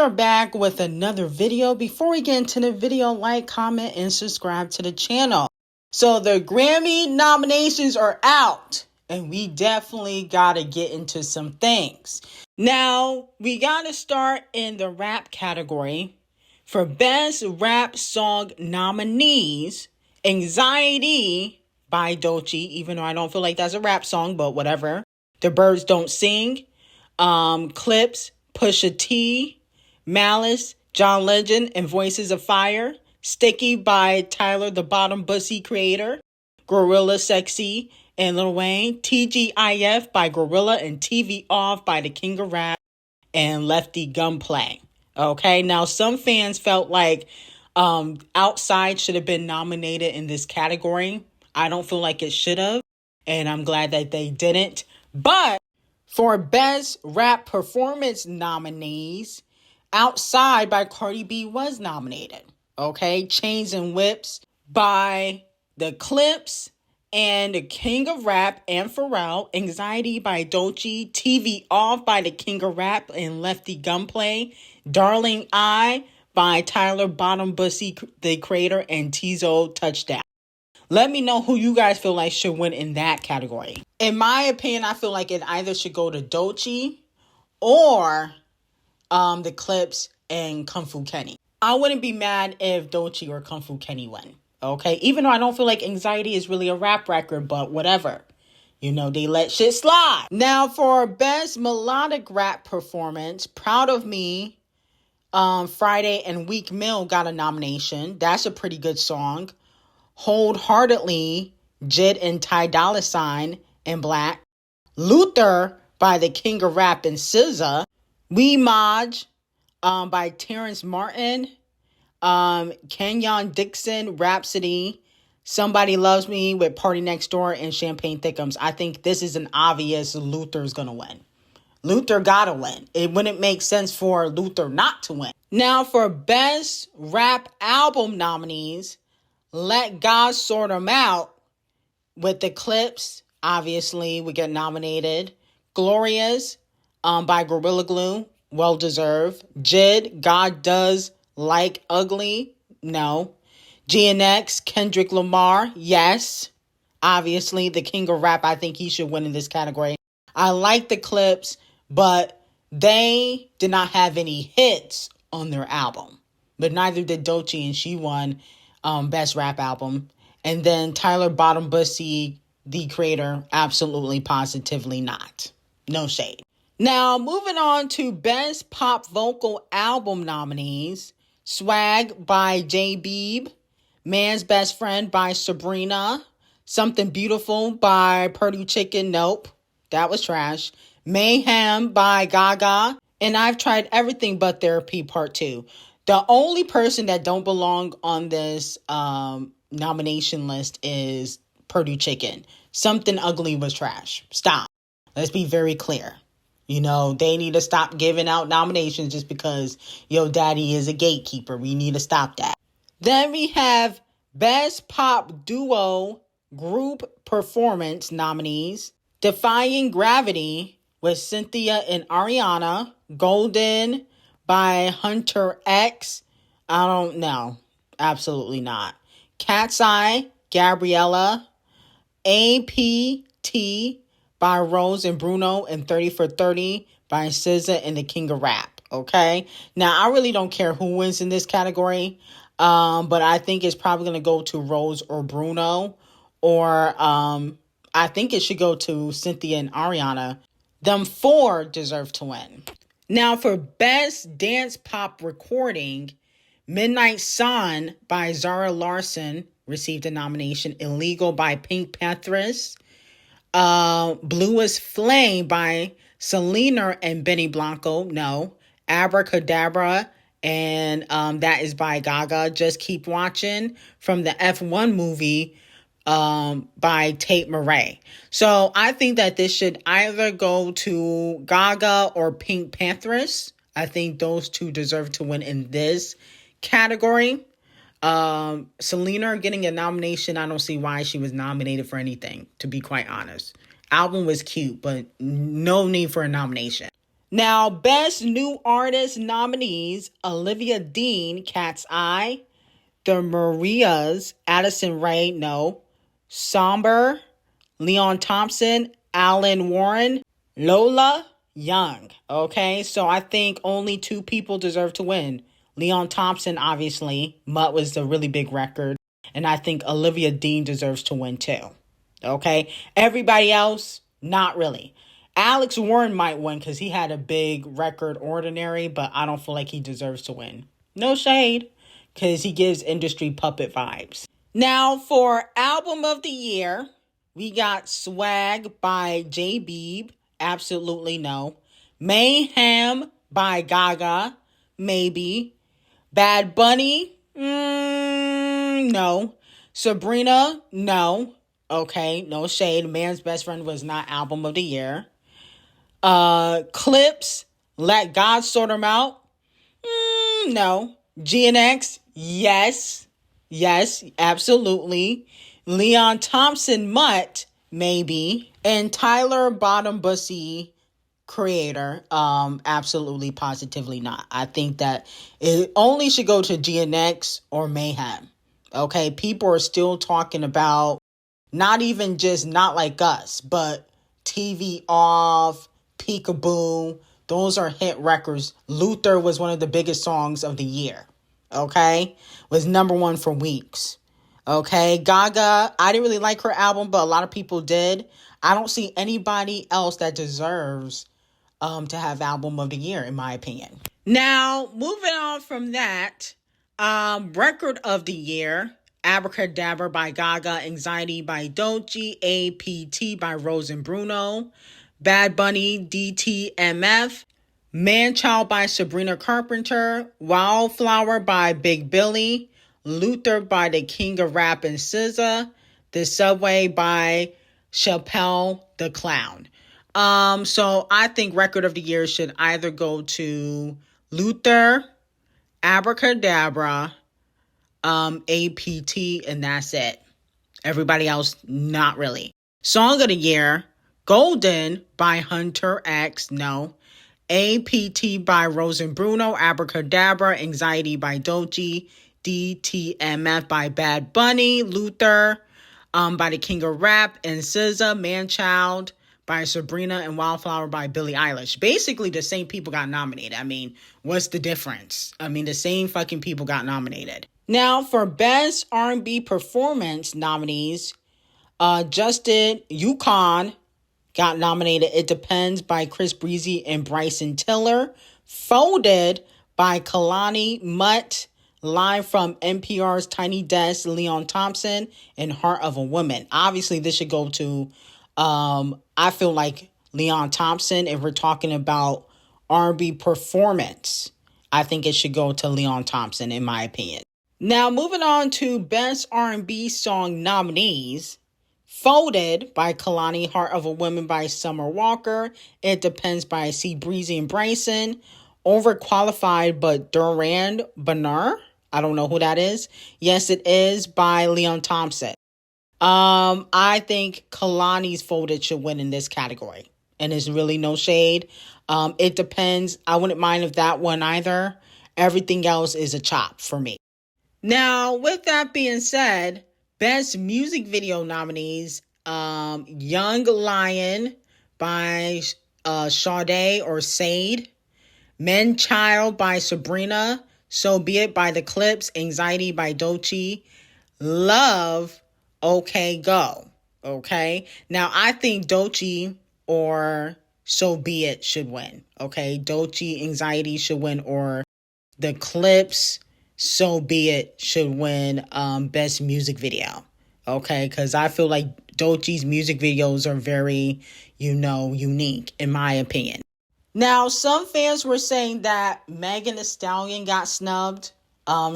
are back with another video. Before we get into the video, like, comment, and subscribe to the channel. So the Grammy nominations are out, and we definitely got to get into some things. Now, we got to start in the rap category. For Best Rap Song nominees, Anxiety by D0JA, even though I don't feel like that's a rap song, but whatever. The Birds Don't Sing, Clips, Pusha T, Malice, John Legend, and Voices of Fire, Sticky by Tyler, the Bottom Bussy Creator, Gorilla Sexy, and Lil Wayne, TGIF by Gorilla, and TV Off by the King of Rap, and Lefty Gunplay. Okay, now some fans felt like Outside should have been nominated in this category. I don't feel like it should have, and I'm glad that they didn't. But for Best Rap Performance nominees, Outside by Cardi B was nominated. Okay, Chains and Whips by the Clips and the King of Rap and Pharrell, Anxiety by D0JA, TV Off by the King of Rap and Lefty Gunplay, Darling I by Tyler, Bottom Bussy, the Creator, and Tizo Touchdown. Let me know who you guys feel like should win in that category. In my opinion, I feel like it either should go to D0JA or the Clips and Kung Fu Kenny. I wouldn't be mad if D0JA or Kung Fu Kenny win. Okay, even though I don't feel like Anxiety is really a rap record, but whatever. You know, they let shit slide. Now for Best Melodic Rap Performance, Proud of Me, Friday and Weak Mill got a nomination. That's a pretty good song. Wholeheartedly, Jid and Ty Dolla $ign and Black. Luther by the King of Rap and SZA. We Maj by Terrence Martin. Kenyon Dixon, Rhapsody, Somebody Loves Me with Party Next Door and Champagne Thickums. I think this is an obvious Luther's gonna win. Luther gotta win. It wouldn't make sense for Luther not to win. Now for Best Rap Album nominees, Let God Sort 'Em Out with the Clips, obviously we get nominated. Glorious by Gorilla Glue, well deserved. Jid, God Does Like Ugly, no. GNX, Kendrick Lamar, yes. Obviously, the King of Rap, I think he should win in this category. I like the Clips, but they did not have any hits on their album. But neither did D0JA, and she won Best Rap Album. And then Tyler Bottom Bussy, the Creator, absolutely positively not. No shade. Now, moving on to Best Pop Vocal Album nominees. Swag by J. Beeb, Man's Best Friend by Sabrina, Something Beautiful by Purdue Chicken, nope, that was trash. Mayhem by Gaga, and I've Tried Everything But Therapy Part 2. The only person that don't belong on this nomination list is Purdue Chicken. Something Ugly was trash. Stop. Let's be very clear. You know, they need to stop giving out nominations just because Yo Daddy is a gatekeeper. We need to stop that. Then we have Best Pop Duo Group Performance nominees. Defying Gravity with Cynthia and Ariana. Golden by Hunter X. I don't know. Absolutely not. Cat's Eye, Gabriella. APT by Rose and Bruno, and 30 for 30 by SZA and the King of Rap, okay? Now, I really don't care who wins in this category, but I think it's probably going to go to Rose or Bruno, or I think it should go to Cynthia and Ariana. Them four deserve to win. Now, for Best Dance Pop Recording, Midnight Sun by Zara Larsson received a nomination. Illegal by Pink Panthers. Bluest Flame by Selena and Benny Blanco, no. Abracadabra, and that is by Gaga. Just Keep Watching from the F1 movie by Tate Murray. So I think that this should either go to Gaga or Pink Panthers. I think those two deserve to win in this category. Selena getting a nomination, I don't see why she was nominated for anything, to be quite honest. Album was cute, but no need for a nomination. Now, Best New Artist nominees, Olivia Dean, Cat's Eye, The Marias, Addison Rae, no, Somber, Leon Thompson, Alan Warren, Lola Young. Okay, so I think only two people deserve to win. Leon Thompson, obviously. Mutt was a really big record. And I think Olivia Dean deserves to win too. Okay, everybody else, not really. Alex Warren might win because he had a big record, Ordinary, but I don't feel like he deserves to win. No shade, because he gives industry puppet vibes. Now, for Album of the Year, we got Swag by J. Beeb. Absolutely no. Mayhem by Gaga. Maybe. Bad Bunny. No. Sabrina. No. Okay, no shade. Man's Best Friend was not Album of the Year. Clips. Let God Sort 'Em Out. No. GNX. Yes. Yes, absolutely. Leon Thompson, Mutt, maybe. And Tyler Bottom Bussy, Creator, absolutely, positively not. I think that it only should go to GNX or Mayhem. Okay, people are still talking about not even just Not Like Us, but TV Off, Peekaboo. Those are hit records. Luther was one of the biggest songs of the year. Okay, was number one for weeks. Okay, Gaga, I didn't really like her album, but a lot of people did. I don't see anybody else that deserves to have Album of the Year, in my opinion. Now, moving on from that, Record of the Year, Abracadabra by Gaga, Anxiety by D0JA, APT by Rose and Bruno, Bad Bunny, DTMF, Man-Child by Sabrina Carpenter, Wildflower by Big Billy, Luther by the King of Rap and SZA, The Subway by Chappelle the Clown. So I think Record of the Year should either go to Luther, Abracadabra, APT, and that's it. Everybody else, not really. Song of the Year, Golden by Hunter X, no. APT by Rose and Bruno, Abracadabra, Anxiety by D0JA, DTMF by Bad Bunny, Luther by the King of Rap and SZA, Man-Child by Sabrina, and Wildflower by Billie Eilish. Basically, the same people got nominated. I mean, what's the difference? I mean, the same fucking people got nominated. Now, for Best R&B Performance nominees, Justin Yukon got nominated. It Depends by Chris Breezy and Bryson Tiller. Folded by Kalani Mutt. Live from NPR's Tiny Desk, Leon Thompson, and Heart of a Woman. Obviously, this should go to, I feel like Leon Thompson. If we're talking about R&B performance, I think it should go to Leon Thompson, in my opinion. Now, moving on to Best R&B Song nominees. Folded by Kalani, Heart of a Woman by Summer Walker, It Depends by C. Breezy and Bryson, Overqualified but Durand Bernard, I don't know who that is. Yes, it is by Leon Thompson. I think Kalani's Folded should win in this category. And there's really no shade. It Depends. I wouldn't mind if that one either. Everything else is a chop for me. Now, with that being said, Best Music Video nominees, Young Lion by Sade or Sade, Man-Child by Sabrina, So Be It by The Clips, Anxiety by D0JA, Love, Okay Go. Okay, now I think D0JA or So Be It should win. Okay, D0JA, Anxiety should win, or The Clips, So Be It should win Best Music Video. Okay, because I feel like D0JA's music videos are very, unique, in my opinion. Now, some fans were saying that Megan Thee Stallion got snubbed.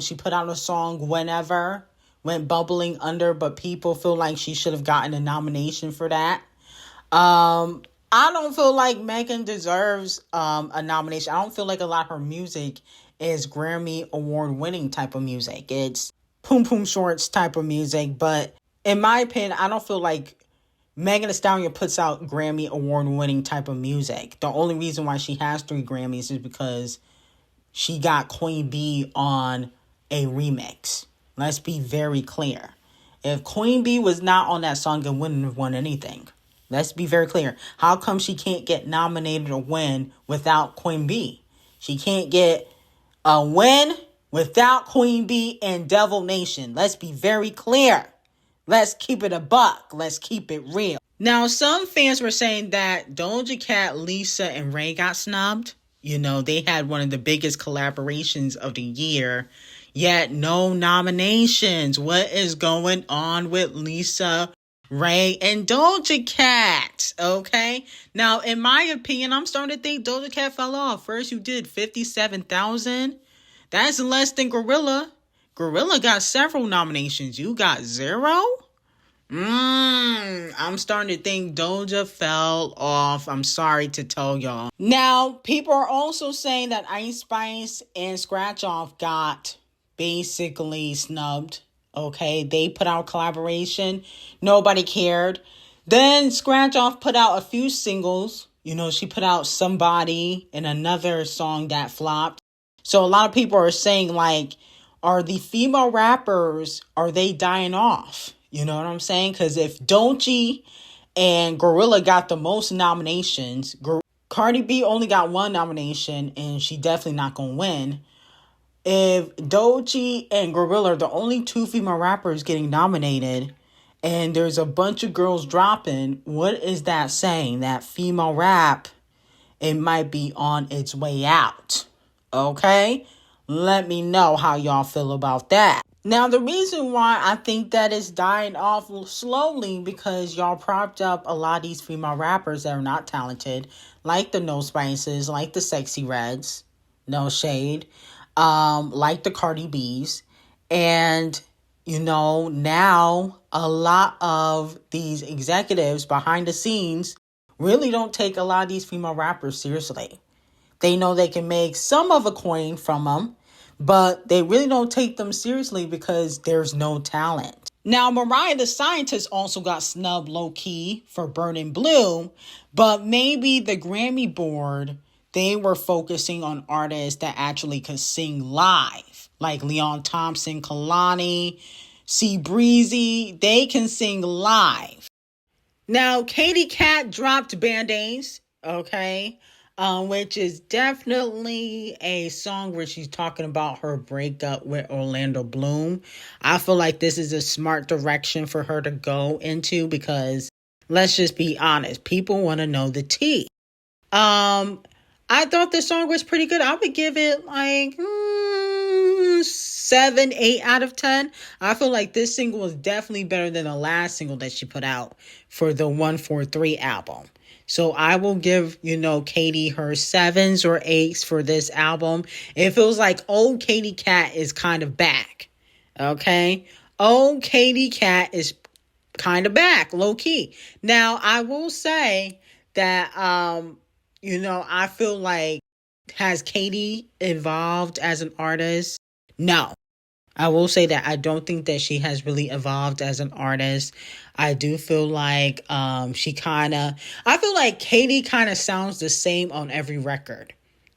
She put out a song, Whenever, went bubbling under, but people feel like she should have gotten a nomination for that. I don't feel like Megan deserves a nomination. I don't feel like a lot of her music is Grammy award winning type of music. It's Poom Poom Shorts type of music, but in my opinion, I don't feel like Megan Thee Stallion puts out Grammy award-winning type of music. The only reason why she has 3 Grammys is because she got Queen Bee on a remix. Let's be very clear. If Queen Bee was not on that song, it wouldn't have won anything. Let's be very clear. How come she can't get nominated or win without Queen Bee? She can't get a win without Queen Bee and Devil Nation. Let's be very clear. Let's keep it a buck. Let's keep it real. Now, some fans were saying that Doja Cat, Lisa, and Ray got snubbed. You know, they had one of the biggest collaborations of the year, yet no nominations. What is going on with Lisa, Ray, and Doja Cat? Okay. Now, in my opinion, I'm starting to think Doja Cat fell off. First, you did 57,000. That's less than Gorilla. Gorilla got several nominations. You got 0? I'm starting to think Doja fell off. I'm sorry to tell y'all. Now, people are also saying that Ice Spice and Scratch Off got basically snubbed. Okay, they put out collaboration. Nobody cared. Then Scratch Off put out a few singles. You know, she put out Somebody and another song that flopped. So a lot of people are saying, like, are the female rappers, are they dying off? You know what I'm saying? Because if D0JA and Gorilla got the most nominations, Cardi B only got 1 nomination, and she definitely not going to win. If D0JA and Gorilla are the only 2 female rappers getting nominated, and there's a bunch of girls dropping, what is that saying? That female rap, it might be on its way out. Okay? Let me know how y'all feel about that. Now, the reason why I think that it's dying off slowly because y'all propped up a lot of these female rappers that are not talented, like the No Spices, like the Sexy Reds, no shade, like the Cardi B's. And, you know, now a lot of these executives behind the scenes really don't take a lot of these female rappers seriously. They know they can make some of a coin from them, but they really don't take them seriously because there's no talent. Now, Mariah the Scientist also got snubbed low-key for Burning Blue, but maybe the Grammy board, they were focusing on artists that actually could sing live, like Leon Thompson, Kalani, C Breezy. They can sing live. Now, Katy Cat dropped Band-Aids, okay? Which is definitely a song where she's talking about her breakup with Orlando Bloom. I feel like this is a smart direction for her to go into because let's just be honest, people want to know the tea. I thought the song was pretty good. I would give it like 7, 8 out of 10. I feel like this single was definitely better than the last single that she put out for the 143 album. So I will give, you know, Katy her 7s or 8s for this album. It feels like old Katy Cat is kind of back. Okay? Old Katy Cat is kind of back, low key. Now, I will say that, you know, I feel like, has Katy evolved as an artist? No. I will say that I don't think that she has really evolved as an artist. I do feel like I feel like Katy kind of sounds the same on every record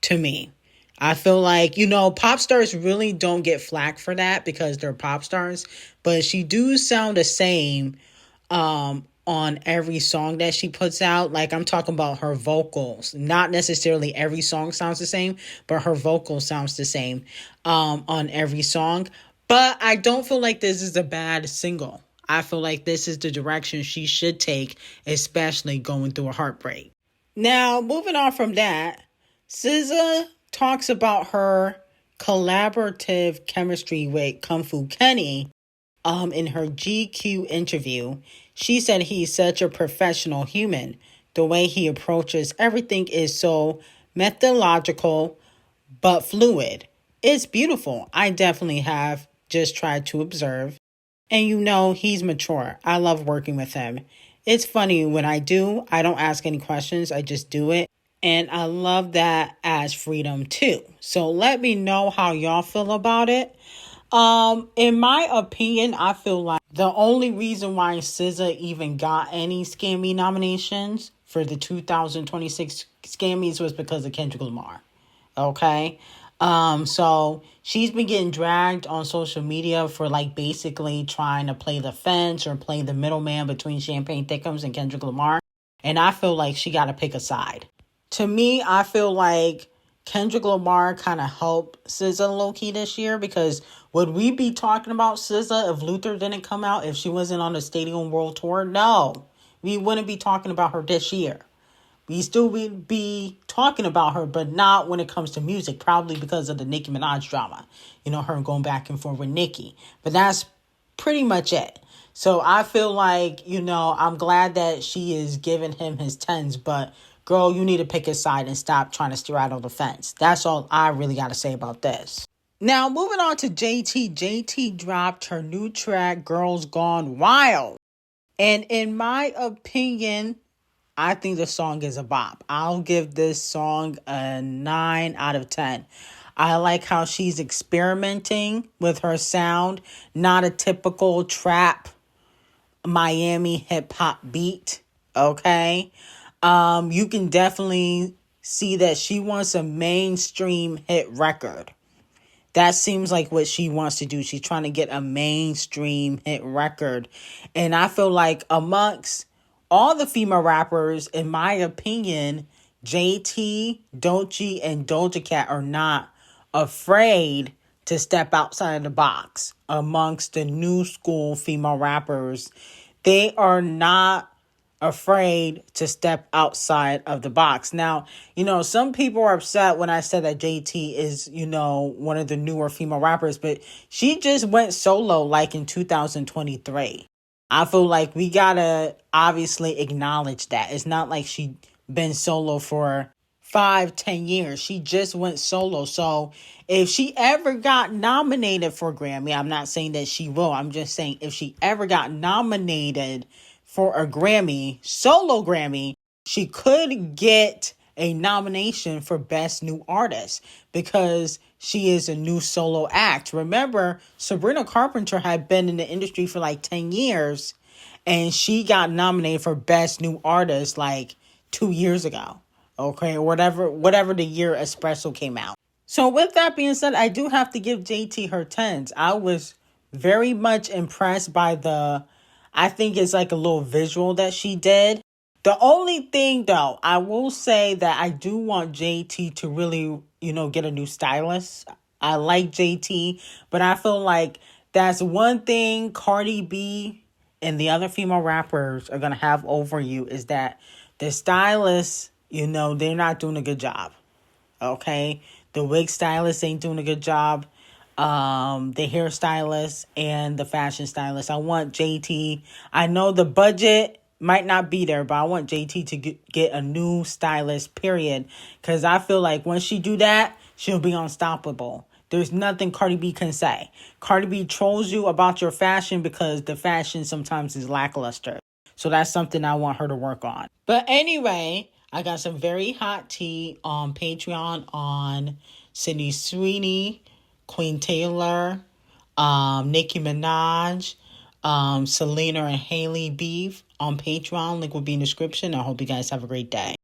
to me. I feel like, you know, pop stars really don't get flack for that because they're pop stars, but she do sound the same on every song that she puts out. Like, I'm talking about her vocals. Not necessarily every song sounds the same, but her vocal sounds the same on every song. But I don't feel like this is a bad single. I feel like this is the direction she should take, especially going through a heartbreak. Now, moving on from that, SZA talks about her collaborative chemistry with Kung Fu Kenny in her GQ interview. She said he's such a professional human. The way he approaches everything is so methodological but fluid. It's beautiful. I definitely have just tried to observe. And you know, he's mature. I love working with him. It's funny when I don't ask any questions. I just do it. And I love that as freedom too. So let me know how y'all feel about it. In my opinion, I feel like the only reason why SZA even got any Scammy nominations for the 2026 Scammies was because of Kendrick Lamar. Okay. So she's been getting dragged on social media for like basically trying to play the fence or play the middleman between Champagne Thickums and Kendrick Lamar. And I feel like she got to pick a side. To me, I feel like Kendrick Lamar kind of helped SZA low-key this year, because would we be talking about SZA if Luther didn't come out, if she wasn't on the Stadium World Tour? No. We wouldn't be talking about her this year. We still would be talking about her, but not when it comes to music, probably because of the Nicki Minaj drama. You know, her going back and forth with Nicki. But that's pretty much it. So I feel like, I'm glad that she is giving him his tens, but girl, you need to pick a side and stop trying to straddle the fence. That's all I really got to say about this. Now, moving on to JT. JT dropped her new track, Girls Gone Wild. And in my opinion, I think the song is a bop. I'll give this song a 9 out of 10. I like how she's experimenting with her sound. Not a typical trap Miami hip hop beat. Okay. You can definitely see that she wants a mainstream hit record. That seems like what she wants to do. She's trying to get a mainstream hit record. And I feel like amongst all the female rappers, in my opinion, JT, D0JA, and D0JA Cat are not afraid to step outside of the box. Amongst the new school female rappers, they are not afraid to step outside of the box. Now, some people are upset when I said that JT is, one of the newer female rappers, but she just went solo like in 2023. I feel like we gotta obviously acknowledge that. It's not like she been solo for 5-10 years. She just went solo. So if she ever got nominated for Grammy, I'm not saying that she will. I'm just saying if she ever got nominated for a Grammy, solo Grammy, she could get a nomination for Best New Artist because she is a new solo act. Remember, Sabrina Carpenter had been in the industry for like 10 years and she got nominated for Best New Artist like 2 years ago. Okay, whatever the year Espresso came out. So with that being said, I do have to give JT her tens. I was very much impressed by I think it's like a little visual that she did. The only thing though, I will say that I do want JT to really, get a new stylist. I like JT, but I feel like that's one thing Cardi B and the other female rappers are going to have over you is that the stylists, they're not doing a good job. Okay? The wig stylist ain't doing a good job. The hairstylist and the fashion stylist. I want JT. I know the budget might not be there, but I want JT to get a new stylist, period. Because I feel like once she do that, she'll be unstoppable. There's nothing Cardi B can say. Cardi B trolls you about your fashion because the fashion sometimes is lackluster. So that's something I want her to work on. But anyway, I got some very hot tea on Patreon on Sydney Sweeney, Queen Taylor, Nicki Minaj, Selena and Haley beef on Patreon. Link will be in the description. I hope you guys have a great day.